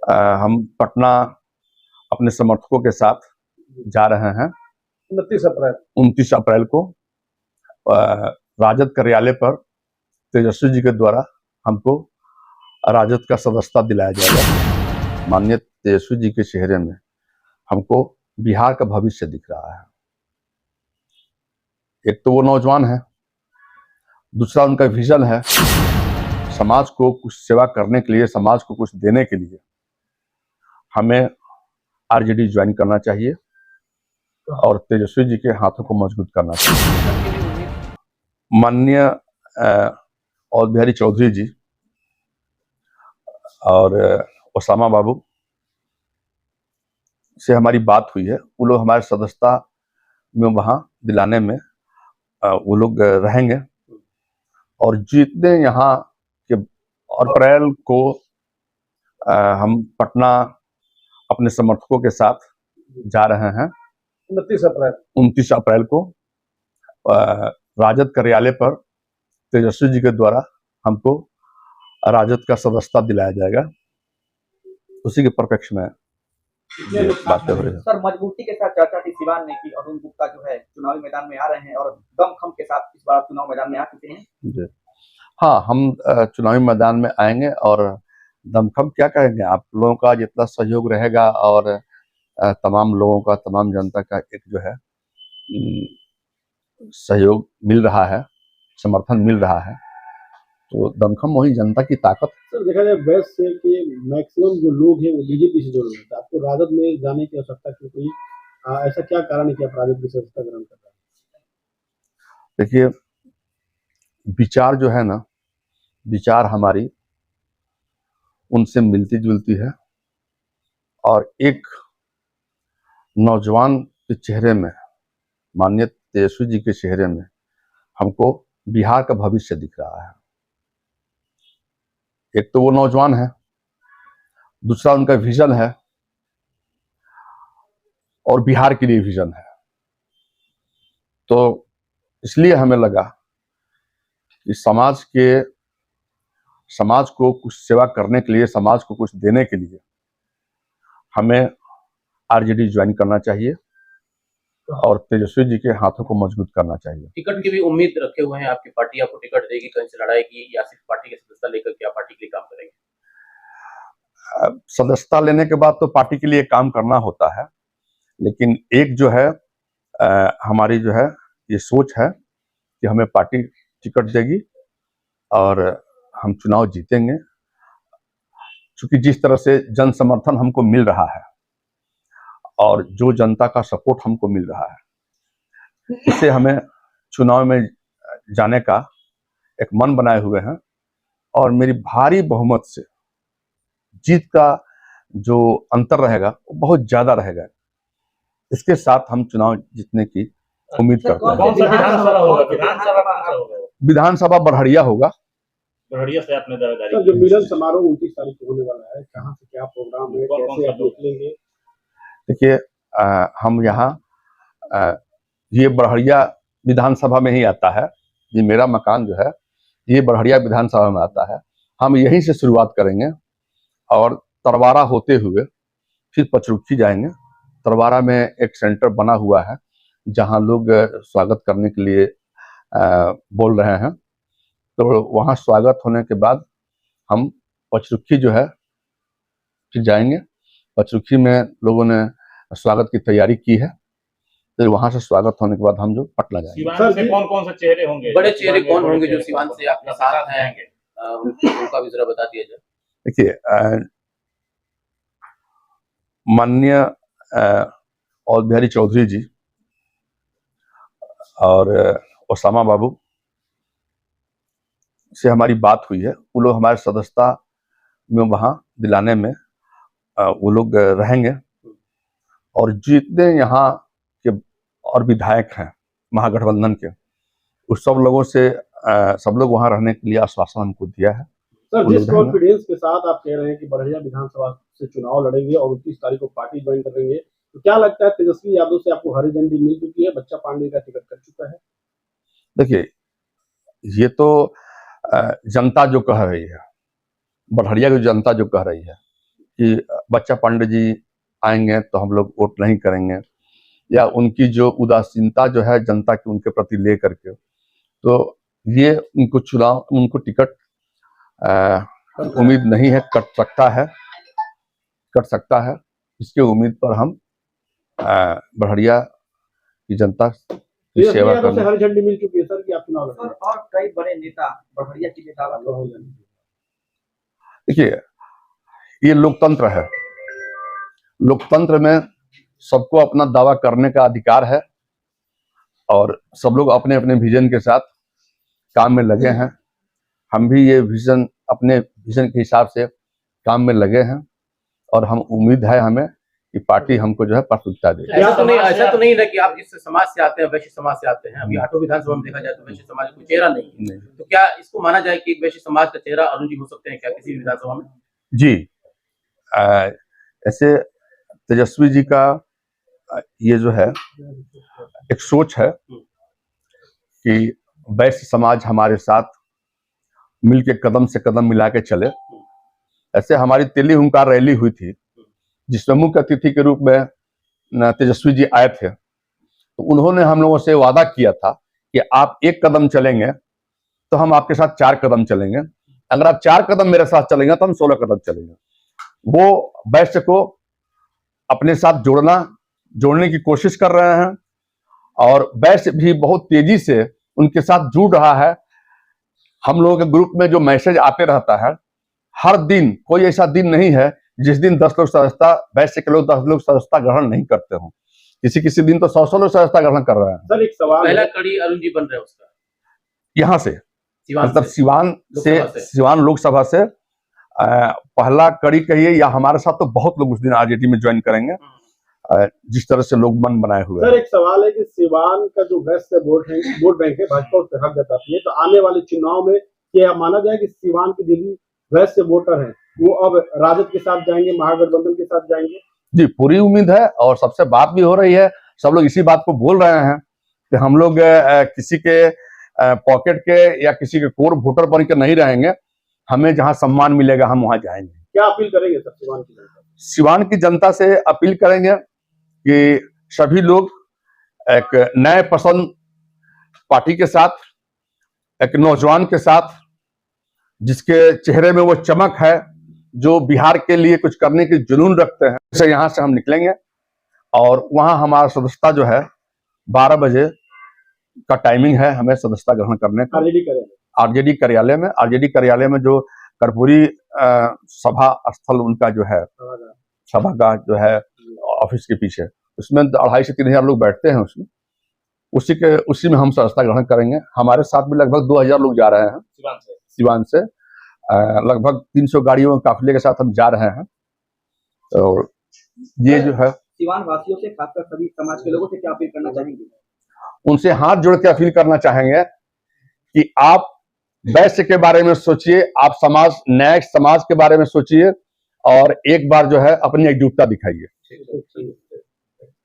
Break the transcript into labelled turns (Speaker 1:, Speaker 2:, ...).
Speaker 1: हम पटना अपने समर्थकों के साथ जा रहे हैं 29 अप्रैल को राजद कार्यालय पर तेजस्वी जी के द्वारा हमको राजद का सदस्यता दिलाया जाएगा। माननीय तेजस्वी जी के चेहरे में हमको बिहार का भविष्य दिख रहा है। एक तो वो नौजवान है, दूसरा उनका विजन है समाज को कुछ सेवा करने के लिए, समाज को कुछ देने के लिए हमें आरजेडी ज्वाइन करना चाहिए और तेजस्वी जी के हाथों को मजबूत करना चाहिए। माननीय और बिहारी चौधरी जी और ओसामा बाबू से हमारी बात हुई है। वो लोग हमारे सदस्यता में वहां दिलाने में वो लोग रहेंगे और जितने यहाँ के अप्रैल को हम पटना अपने समर्थकों के साथ जा रहे हैं 29 अप्रैल को राजद कार्यालय पर तेजस्वी जी के द्वारा हमको राजद का सदस्यता दिलाया जाएगा। उसी के परिप्रेक्ष्य में बातें हो रही है।
Speaker 2: सर, मजबूती के साथ चर्चा थी सिवान ने कि अरुण गुप्ता जो है चुनावी मैदान में आ रहे हैं और दमखम के साथ इस बार चुनाव मैदान में आ चुके हैं।
Speaker 1: जी हाँ, हम चुनावी मैदान में आएंगे और दमखम क्या कहेंगे, आप लोगों का जितना सहयोग रहेगा और तमाम लोगों का, तमाम जनता का एक जो है सहयोग मिल रहा है, समर्थन मिल रहा है, तो दमखम वही जनता की ताकत।
Speaker 3: सर, देखा जाए बेस्ट से कि मैक्सिमम जो लोग हैं वो बीजेपी से जुड़ रहे हैं, आपको राजद में जाने की आवश्यकता क्यों पड़ी? ऐसा क्या कारण है कि आप राजद की सदस्यता ग्रहण कर रहे हैं?
Speaker 1: देखिए, विचार जो है ना, विचार हमारी उनसे मिलती जुलती है और एक नौजवान के चेहरे में, माननीय तेजस्वी जी के चेहरे में हमको बिहार का भविष्य दिख रहा है। एक तो वो नौजवान है, दूसरा उनका विजन है और बिहार के लिए विजन है। तो इसलिए हमें लगा कि समाज को कुछ सेवा करने के लिए, समाज को कुछ देने के लिए हमें आरजेडी ज्वाइन करना चाहिए और तेजस्वी जी के हाथों को मजबूत करना चाहिए।
Speaker 4: टिकट की भी उम्मीद रखे हुए हैं आपकी पार्टी आपको टिकट देगी, कहीं से लड़ाएगी या सिर्फ पार्टी की सदस्यता लेकर के आप पार्टी के लिए काम करेंगे?
Speaker 1: सदस्यता लेने के बाद तो पार्टी के लिए काम करना होता है, लेकिन एक जो है हमारी जो है ये सोच है कि हमें पार्टी टिकट देगी और हम चुनाव जीतेंगे। क्योंकि जिस तरह से जन समर्थन हमको मिल रहा है और जो जनता का सपोर्ट हमको मिल रहा है, इससे हमें चुनाव में जाने का एक मन बनाए हुए हैं और मेरी भारी बहुमत से जीत का जो अंतर रहेगा वो बहुत ज्यादा रहेगा। इसके साथ हम चुनाव जीतने की उम्मीद करते हैं। विधानसभा बड़हरिया होगा।
Speaker 4: बड़हरिया से आपने दावेदारी
Speaker 3: सर, जो मिलन समारोह 29 तारीख को होने वाला है, कहाँ से क्या प्रोग्राम है, कैसे आप निकलेंगे?
Speaker 1: देखिए, हम यहाँ ये बड़हरिया विधानसभा में ही आता है। ये मेरा मकान जो है ये बड़हरिया विधानसभा में आता है। हम यहीं से शुरुआत करेंगे और तरवारा होते हुए फिर पचरुखी जाएंगे। तरवारा में एक सेंटर बना हुआ है जहां लोग स्वागत करने के लिए बोल रहे हैं, तो वहां स्वागत होने के बाद हम पचरुखी जो है फिर जाएंगे। पचरुखी में लोगों ने स्वागत की तैयारी की है, फिर वहां से स्वागत होने के बाद हम जो पटना जाएंगे।
Speaker 4: सिवान से कौन-कौन से चेहरे होंगे,
Speaker 2: बड़े चेहरे कौन होंगे जो सिवान से आपके साथ आएंगे, उनका भी जरा बता दिया जाए।
Speaker 1: देखिए, माननीय और बिहारी चौधरी जी और ओसामा बाबू से हमारी बात हुई है। वो लोग हमारे सदस्यता में वहां दिलाने में वो लोग रहेंगे और जितने यहाँ के और विधायक हैं महागठबंधन के, उस सब लोगों से सब लोग वहां रहने के लिए आश्वासन हमको दिया है।
Speaker 3: सर, जिस कॉन्फिडेंस के साथ आप कह रहे हैं कि बड़हरिया विधानसभा से चुनाव लड़ेंगे और 29 तारीख को पार्टी ज्वाइन करेंगे, तो क्या लगता है तेजस्वी यादव से आपको हरी झंडी मिल चुकी है, बच्चा पांडे का टिकट कर चुका है?
Speaker 1: देखिए, ये तो जनता जो कह रही है, बड़हरिया की जनता जो कह रही है कि बच्चा पांडे जी आएंगे तो हम लोग वोट नहीं करेंगे, या उनकी जो उदासीनता जो है जनता की उनके प्रति ले करके, तो ये उनको टिकट उम्मीद नहीं है, कट सकता है। इसके उम्मीद पर हम बढ़िया की जनता की सेवा करने।
Speaker 3: हरी झंडी मिल चुकी है सर कि आप चुनाव लड़ रहे हैं?
Speaker 2: और कई बड़े नेता बढ़िया की नेता
Speaker 1: देखिए, ये लोकतंत्र है। लोकतंत्र में सबको अपना दावा करने का अधिकार है और सब लोग अपने अपने विजन के साथ काम में लगे हैं। हम भी ये विजन, अपने विजन के हिसाब से काम में लगे हैं और हम उम्मीद है हमें कि पार्टी हमको जो है प्राथमिकता देगी।
Speaker 4: ऐसा तो नहीं ना कि आप जिस समाज से आते हैं, वैश्य समाज से आते हैं। अभी आठों विधानसभा में देखा जाए तो वैश्य समाज कोई चेहरा नहीं है। तो क्या इसको माना जाए कि वैश्य समाज का चेहरा अरुण जी हो सकते हैं क्या किसी विधानसभा में?
Speaker 1: जी, ऐसे तेजस्वी जी का ये जो है एक सोच है कि वैश्य समाज हमारे साथ मिलके कदम से कदम मिला के चले। ऐसे हमारी तेली हुंकार रैली हुई थी जिसमें मुख्य अतिथि के रूप में तेजस्वी जी आए थे, तो उन्होंने हम लोगों से वादा किया था कि आप 1 कदम चलेंगे तो हम आपके साथ 4 कदम चलेंगे, अगर आप 4 कदम मेरे साथ चलेंगे तो हम 16 कदम चलेंगे। वो वैश्य को अपने साथ जोड़ने की कोशिश कर रहे हैं और वैश्य भी बहुत तेजी से उनके साथ जुड़ रहा है। हम लोगों के ग्रुप में जो मैसेज आते रहता है, हर दिन कोई ऐसा दिन नहीं है जिस दिन 10 लोग सदस्यता, वैश्य के लोग 10 लोग सदस्यता ग्रहण नहीं करते हो। किसी दिन तो 100 लोग सदस्यता ग्रहण कर रहे हैं।
Speaker 3: सर एक सवाल,
Speaker 4: पहला कड़ी अरुण जी बन रहे हैं उसका
Speaker 1: यहाँ से, मतलब सिवान लोकसभा से पहला कड़ी कहिए, या हमारे साथ तो बहुत लोग उस दिन आरजेडी में ज्वाइन करेंगे जिस तरह से लोग मन बनाए हुए हैं।
Speaker 3: सर एक सवाल है कि सिवान का जो वैश्य वोट बैंक है, भाजपा उस पर हक जताती है, तो आने वाले चुनाव में क्या माना जाए कि सिवान के जो वैश्य वोटर हैं वो अब राजद के साथ जाएंगे, महागठबंधन के साथ जाएंगे?
Speaker 1: जी, पूरी उम्मीद है और सबसे बात भी हो रही है। सब लोग इसी बात को बोल रहे हैं कि हम लोग किसी के पॉकेट के या किसी के कोर वोटर बन के नहीं रहेंगे। हमें जहां सम्मान मिलेगा हम वहां जाएंगे।
Speaker 3: क्या अपील करेंगे सर सिवान की जनता?
Speaker 1: सिवान की जनता से अपील करेंगे कि सभी लोग एक नए पसंद पार्टी के साथ, एक नौजवान के साथ जिसके चेहरे में वो चमक है, जो बिहार के लिए कुछ करने की जुनून रखते हैं, से यहाँ से हम निकलेंगे और वहाँ हमारा सदस्यता जो है 12 बजे का टाइमिंग है हमें सदस्यता ग्रहण करने का। आरजेडी कार्यालय में जो कर्पूरी सभा स्थल उनका जो है, सभा का जो है ऑफिस के पीछे, उसमें 2500 से 3000 लोग बैठते हैं। उसमें उसी में हम सदस्यता ग्रहण करेंगे। हमारे साथ भी लगभग 2000 लोग जा रहे हैं सिवान से। लगभग 300 गाड़ियों के काफिले के साथ हम जा रहे हैं। और ये जो है,
Speaker 2: सिवान वासियों से, खासकर सभी समाज के लोगों से क्या अपील करना चाहेंगे?
Speaker 1: उनसे हाथ जोड़ के अपील करना चाहेंगे कि आप वैश्य के बारे में सोचिए, आप न्याय समाज के बारे में सोचिए और एक बार जो है अपनी एकजुटता दिखाइए।